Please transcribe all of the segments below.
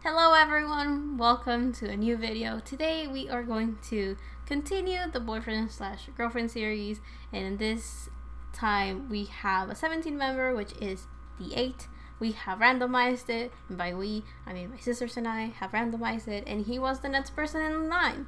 Hello everyone, welcome to a new video. Today we are going to continue the boyfriend slash girlfriend series, and this time we have a 17 member, which is The8. We have randomized it, and by we, I mean my sisters and I have randomized it, and he was the next person in line.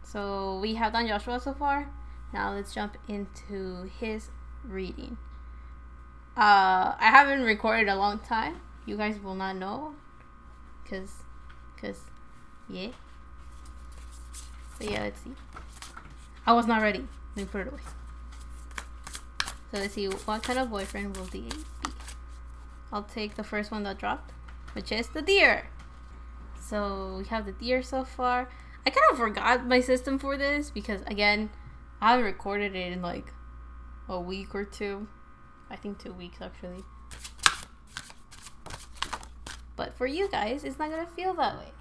So we have done Joshua so far. Now let's jump into his reading. I haven't recorded a long time. You guys will not know. Cause, yeah. But yeah, let's see. I was not ready. Let me put it away. So let's see, what kind of boyfriend will The8 be? I'll take the first one that dropped, which is the deer. So we have the deer so far. I kind of forgot my system for this because, again, I haven't recorded it in like a week or two. I think 2 weeks actually. But for you guys, it's not going to feel that way.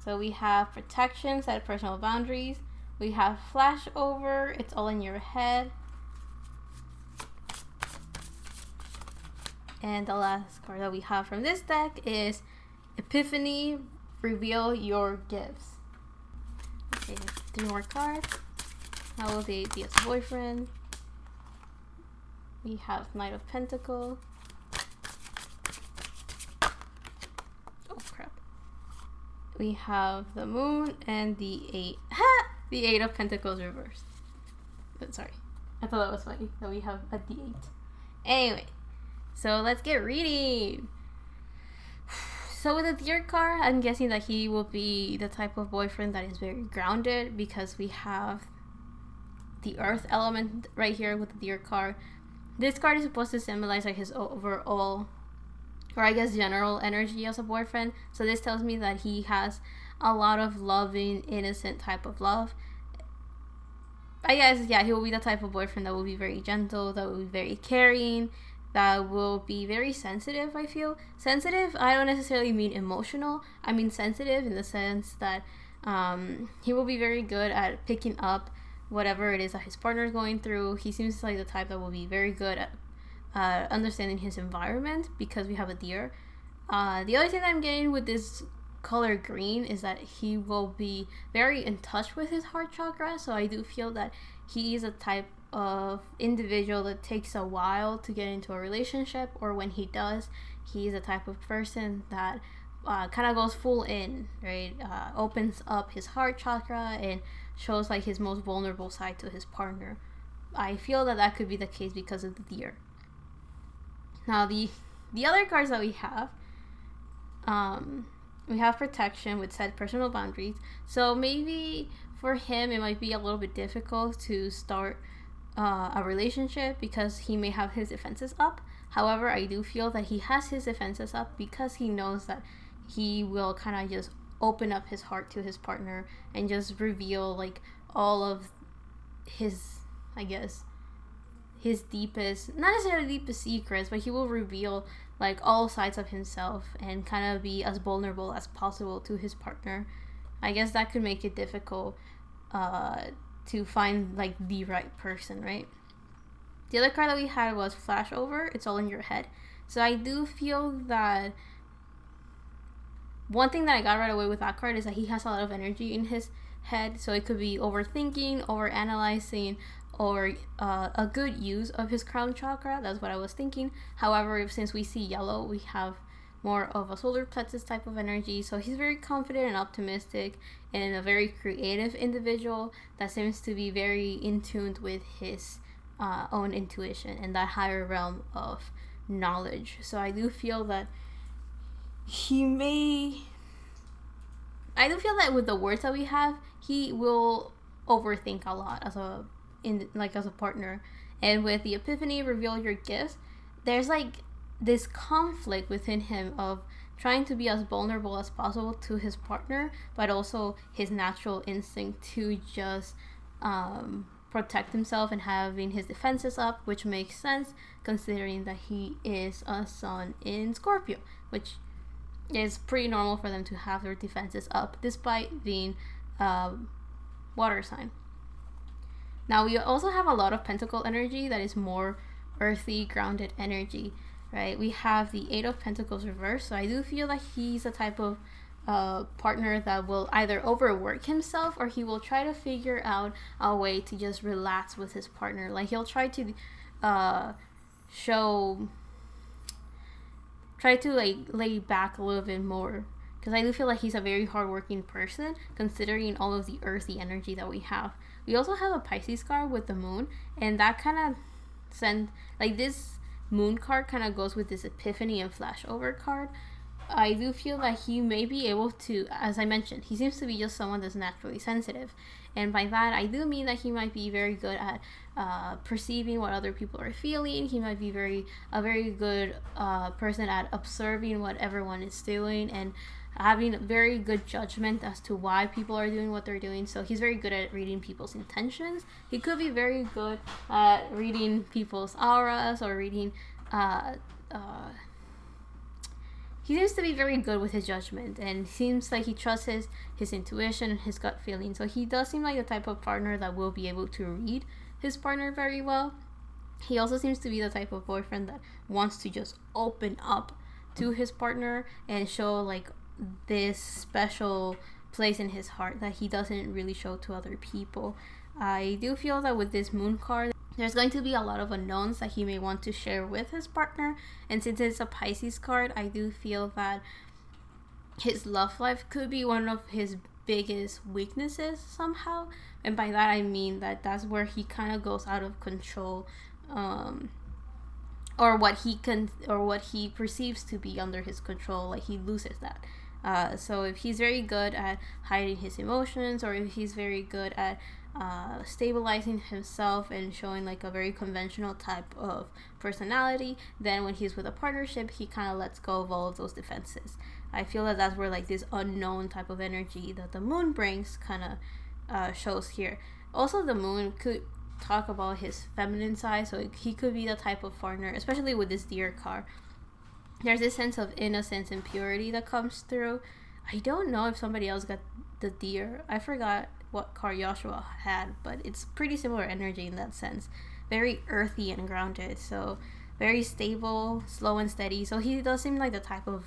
So we have protection, set personal boundaries. We have flashover, it's all in your head. And the last card that we have from this deck is Epiphany, reveal your gifts. Okay, 3 more cards. How will they be as a boyfriend? We have Knight of Pentacles. We have the moon and the 8. The 8 of Pentacles reversed. But sorry. I thought that was funny that we have a D8. Anyway. So let's get reading. So with the deer card, I'm guessing that he will be the type of boyfriend that is very grounded because we have the earth element right here with the deer card. This card is supposed to symbolize like his overall, or I guess general energy as a boyfriend. So this tells me that he has a lot of loving, innocent type of love. I guess, yeah, he will be the type of boyfriend that will be very gentle, that will be very caring, that will be very sensitive, I feel. Sensitive, I don't necessarily mean emotional. I mean sensitive in the sense that he will be very good at picking up whatever it is that his partner is going through. He seems like the type that will be very good at understanding his environment because we have a deer. The other thing that I'm getting with this color green is that he will be very in touch with his heart chakra. So I do feel that he is a type of individual that takes a while to get into a relationship, or when he does, he's a type of person that kind of goes full in, right? Opens up his heart chakra and shows like his most vulnerable side to his partner. I feel that that could be the case because of the deer. Now the other cards that we have protection with set personal boundaries. So maybe for him it might be a little bit difficult to start a relationship because he may have his defenses up. However, I do feel that he has his defenses up because he knows that he will kind of just open up his heart to his partner and just reveal like all of his, I guess, his deepest, not necessarily deepest secrets, but he will reveal like all sides of himself and kind of be as vulnerable as possible to his partner. I guess that could make it difficult to find like the right person, right? The other card that we had was flashover, it's all in your head. So I do feel that one thing that I got right away with that card is that he has a lot of energy in his head. So it could be overthinking, overanalyzing, or a good use of his crown chakra. That's what I was thinking. However, since we see yellow, we have more of a solar plexus type of energy. So he's very confident and optimistic and a very creative individual that seems to be very in tune with his own intuition and that higher realm of knowledge. So I do feel that with the words that we have, he will overthink a lot as a partner. And with the Epiphany, reveal your gifts, there's like this conflict within him of trying to be as vulnerable as possible to his partner, but also his natural instinct to just protect himself and having his defenses up, which makes sense considering that he is a sun in Scorpio, which is pretty normal for them to have their defenses up despite being water sign. Now we also have a lot of pentacle energy that is more earthy, grounded energy. right? We have the Eight of Pentacles reversed. So I do feel like he's a type of partner that will either overwork himself, or he will try to figure out a way to just relax with his partner. Like he'll try to like lay back a little bit more, because I do feel like he's a very hardworking person, considering all of the earthy energy that we have. We also have a Pisces card with the moon, and that kind of like this moon card kind of goes with this epiphany and flashover card. I do feel like he may be able to, as I mentioned, he seems to be just someone that's naturally sensitive. And by that, I do mean that he might be very good at perceiving what other people are feeling. He might be a very good person at observing what everyone is doing and having very good judgment as to why people are doing what they're doing. So he's very good at reading people's intentions. He could be very good at reading people's auras or reading he seems to be very good with his judgment, and seems like he trusts his intuition and his gut feeling. So he does seem like the type of partner that will be able to read his partner very well. He also seems to be the type of boyfriend that wants to just open up to his partner and show like this special place in his heart that he doesn't really show to other people. I do feel that with this moon card, there's going to be a lot of unknowns that he may want to share with his partner. And since it's a Pisces card, I do feel that his love life could be one of his biggest weaknesses somehow. And by that, I mean that that's where he kind of goes out of control, or what he perceives to be under his control, like he loses that. So if he's very good at hiding his emotions, or if he's very good at stabilizing himself and showing like a very conventional type of personality, then when he's with a partnership, he kind of lets go of all of those defenses. I feel that that's where like this unknown type of energy that the moon brings kind of shows here. Also, the moon could talk about his feminine side, so he could be the type of partner, especially with this Deer card. There's this sense of innocence and purity that comes through. I don't know if somebody else got the Deer. I forgot what card Joshua had, but it's pretty similar energy in that sense. Very earthy and grounded, so very stable, slow and steady. So he does seem like the type of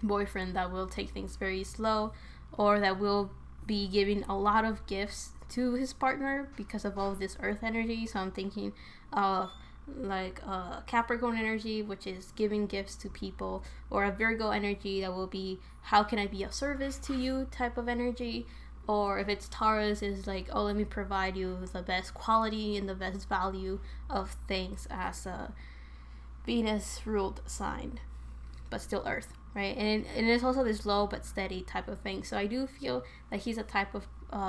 boyfriend that will take things very slow, or that will be giving a lot of gifts to his partner because of all of this earth energy. So I'm thinking of like Capricorn energy, which is giving gifts to people, or a Virgo energy that will be how can I be of service to you type of energy. Or if it's Taurus, is like, oh, let me provide you the best quality and the best value of things, as a Venus ruled sign, but still Earth, right? And it's also this low but steady type of thing. So I do feel like he's a type of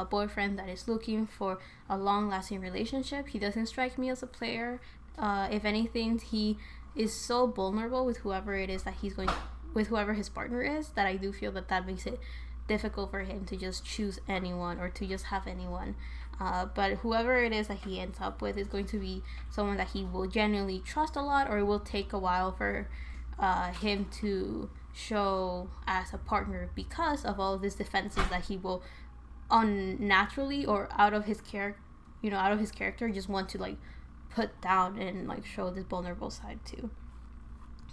boyfriend that is looking for a long-lasting relationship. He doesn't strike me as a player. If anything, he is so vulnerable with whoever it is that with whoever his partner is, that I do feel that makes it difficult for him to just choose anyone or to just have anyone. But whoever it is that he ends up with is going to be someone that he will genuinely trust a lot, or it will take a while for him to show as a partner, because of all of these defenses that he will unnaturally or out of his character just want to like put down and like show this vulnerable side too.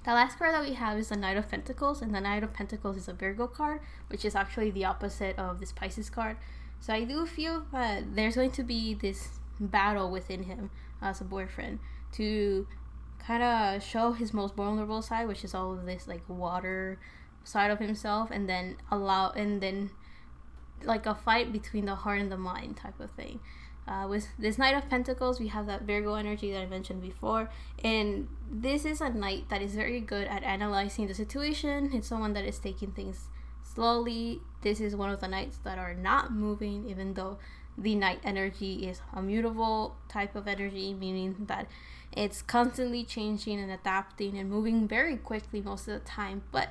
The last card that we have is the Knight of Pentacles, and the Knight of Pentacles is a Virgo card, which is actually the opposite of this Pisces card. So I do feel that there's going to be this battle within him as a boyfriend to kind of show his most vulnerable side, which is all of this like water side of himself, and then like a fight between the heart and the mind type of thing. With this Knight of Pentacles, we have that Virgo energy that I mentioned before, and this is a knight that is very good at analyzing the situation. It's someone that is taking things slowly. This is one of the knights that are not moving, even though the knight energy is a mutable type of energy, meaning that it's constantly changing and adapting and moving very quickly most of the time. But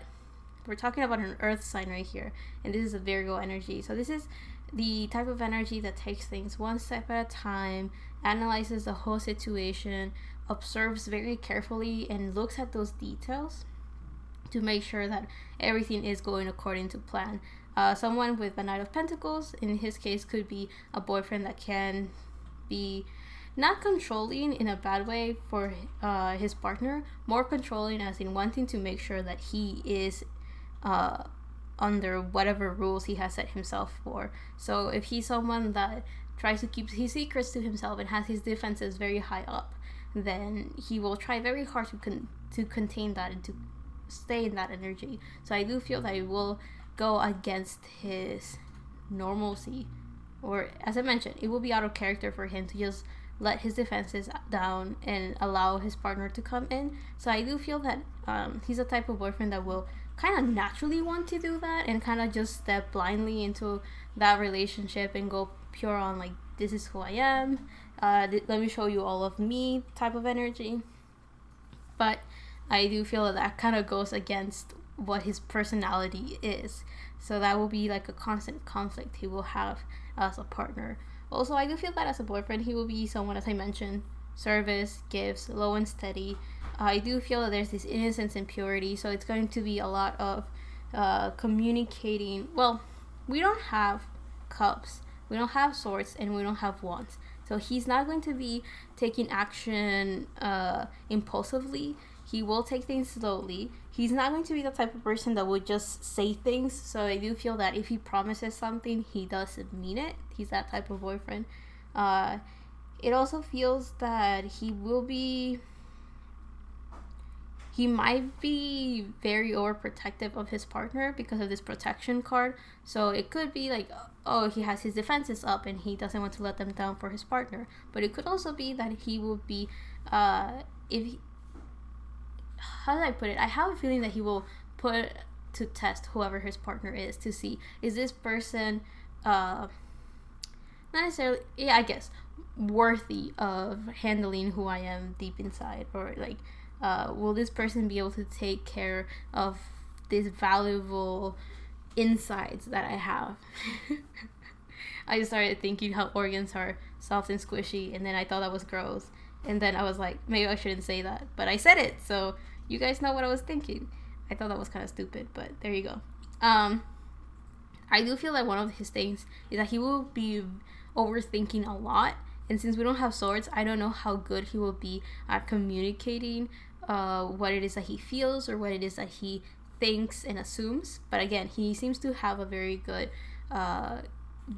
we're talking about an earth sign right here, and this is a Virgo energy. So this is the type of energy that takes things one step at a time, analyzes the whole situation, observes very carefully, and looks at those details to make sure that everything is going according to plan. Someone with the Knight of Pentacles, in his case, could be a boyfriend that can be not controlling in a bad way for his partner, more controlling as in wanting to make sure that he is under whatever rules he has set himself for. So if he's someone that tries to keep his secrets to himself and has his defenses very high up, then he will try very hard to contain that and to stay in that energy. So I do feel that it will go against his normalcy, or as I mentioned, it will be out of character for him to just let his defenses down and allow his partner to come in. So I do feel that he's a type of boyfriend that will kind of naturally want to do that and kind of just step blindly into that relationship and go pure on like, this is who I am, let me show you all of me type of energy. But I do feel that kind of goes against what his personality is. So that will be like a constant conflict he will have as a partner. Also, I do feel that as a boyfriend, he will be someone, as I mentioned, service, gifts, low and steady. I do feel that there's this innocence and purity, so it's going to be a lot of communicating. Well, we don't have cups, we don't have swords, and we don't have wands. So he's not going to be taking action impulsively. He will take things slowly. He's not going to be the type of person that would just say things. So I do feel that if he promises something, he doesn't mean it. He's that type of boyfriend. It also feels that he might be very overprotective of his partner because of this protection card. So it could be like, oh, he has his defenses up and he doesn't want to let them down for his partner. But it could also be that he will be, how do I put it? I have a feeling that he will put to test whoever his partner is to see, is this person, not necessarily, yeah, I guess, worthy of handling who I am deep inside, or like, will this person be able to take care of these valuable insides that I have? I just started thinking how organs are soft and squishy, and then I thought that was gross. And then I was like, maybe I shouldn't say that. But I said it, so you guys know what I was thinking. I thought that was kind of stupid, but there you go. I do feel like one of his things is that he will be overthinking a lot. And since we don't have swords, I don't know how good he will be at communicating what it is that he feels or what it is that he thinks and assumes. But again, he seems to have a very good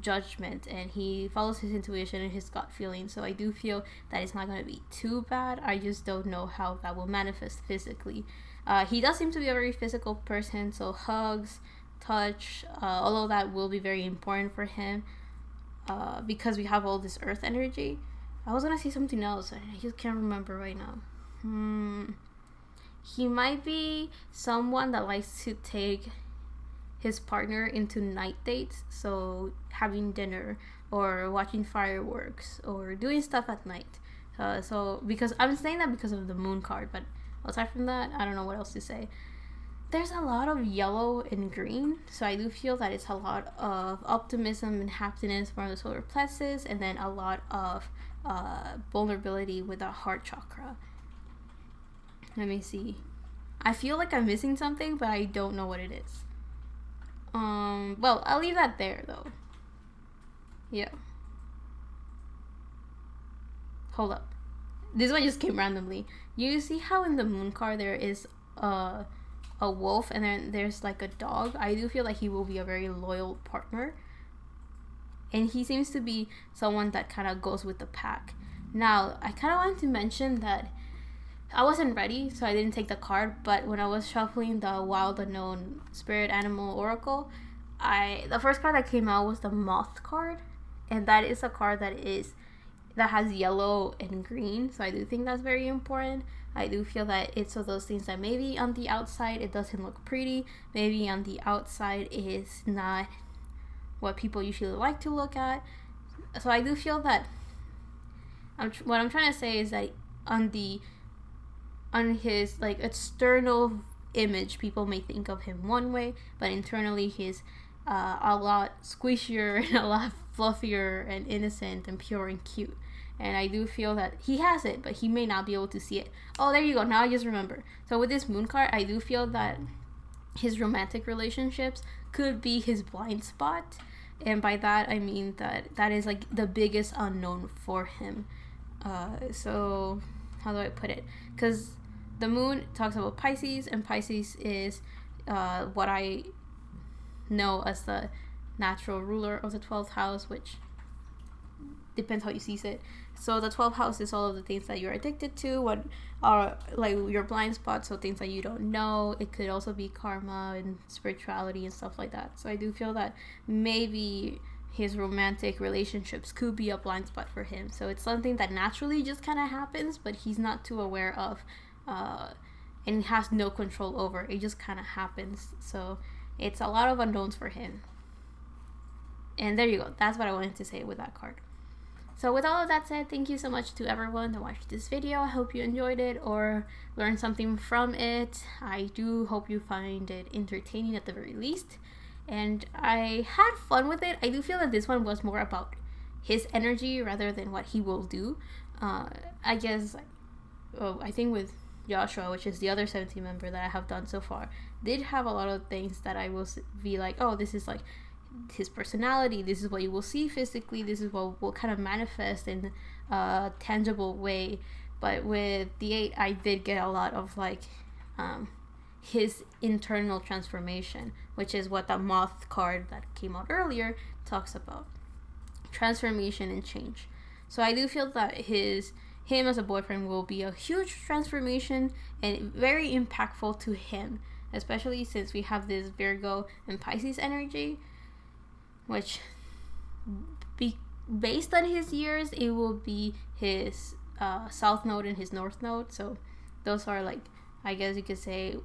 judgment, and he follows his intuition and his gut feeling. So I do feel that it's not going to be too bad. I just don't know how that will manifest physically. He does seem to be a very physical person, so hugs, touch, all of that will be very important for him. Because we have all this earth energy. I was gonna say something else, I just can't remember right now. He might be someone that likes to take his partner into night dates, so having dinner or watching fireworks or doing stuff at night. So because I'm saying that because of the moon card, but aside from that, I don't know what else to say. There's a lot of yellow and green, so I do feel that it's a lot of optimism and happiness from the solar plexus, and then a lot of vulnerability with the heart chakra. Let me see. I feel like I'm missing something, but I don't know what it is. Well, I'll leave that there though. Yeah. Hold up. This one just came randomly. You see how in the moon card there is a wolf and then there's like a dog? I do feel like he will be a very loyal partner, and he seems to be someone that kind of goes with the pack. Now, I kind of wanted to mention that I wasn't ready, so I didn't take the card, but when I was shuffling the Wild Unknown Spirit Animal Oracle, the first card that came out was the Moth card, and that is a card that has yellow and green, so I do think that's very important. I do feel that it's one of those things that maybe on the outside it doesn't look pretty, maybe on the outside it's not what people usually like to look at. So I do feel that what I'm trying to say is that on his like external image, people may think of him one way, but internally he's a lot squishier and a lot fluffier and innocent and pure and cute. And I do feel that he has it, but he may not be able to see it. Oh, there you go. Now I just remember. So with this moon card, I do feel that his romantic relationships could be his blind spot. And by that, I mean that is like the biggest unknown for him. So how do I put it? Because the moon talks about Pisces, and Pisces is what I know as the natural ruler of the 12th house, which depends how you see it. So the 12th house is all of the things that you're addicted to, what are like your blind spots, so things that you don't know. It could also be karma and spirituality and stuff like that. So I do feel that maybe his romantic relationships could be a blind spot for him. So it's something that naturally just kind of happens, but he's not too aware of, and has no control over. It just kind of happens. So it's a lot of unknowns for him. And there you go. That's what I wanted to say with that card. So with all of that said, thank you so much to everyone that watched this video. I hope you enjoyed it or learned something from it. I do hope you find it entertaining at the very least. And I had fun with it. I do feel that this one was more about his energy rather than what he will do. I guess, I think with Joshua, which is the other 17 member that I have done so far, did have a lot of things that I will be like, oh, this is like his personality, this is what you will see physically, this is what will kind of manifest in a tangible way. But with the 8, I did get a lot of like his internal transformation, which is what the moth card that came out earlier talks about, transformation and change. So I do feel that him as a boyfriend will be a huge transformation and very impactful to him, especially since we have this Virgo and Pisces energy, which based on his years, it will be his south node and his north node. So those are like, I guess you could say,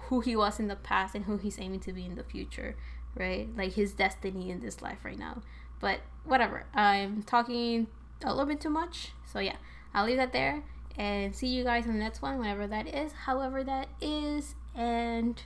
who he was in the past and who he's aiming to be in the future, right? Like his destiny in this life right now. But whatever, I'm talking a little bit too much. So yeah, I'll leave that there and see you guys in the next one, whenever that is, however that is. And